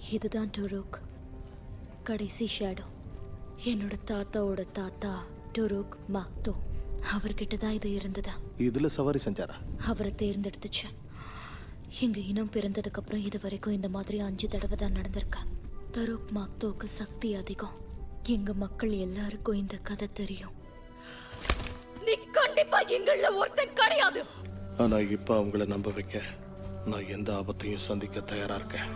இதுதான் டுருக், கடைசி ஷேடோ. என்னோட தாத்தாவோட தாத்தா டுருக் மாக்தோ, அவர்கிட்ட தான் இது இருந்ததா. இதுல சவாரி செஞ்சாரா? அவரை தேர்ந்தெடுத்துச்சு. எங்க இனம் பிறந்ததுக்கு அப்புறம் இது வரைக்கும் இந்த மாதிரி 5 தடவை தான் நடந்திருக்கா. தருக் மாக்தோக்கு சக்தி அதிகம். எங்க மக்கள் எல்லாருக்கும் இந்த கதை தெரியும். நீ கண்டிப்பா எங்கள ஒருத்தன் கிடையாது. ஆனா இப்ப அவங்கள நம்ப வைக்க நான் எந்த ஆபத்தையும் சந்திக்க தயாரா இருக்கேன்.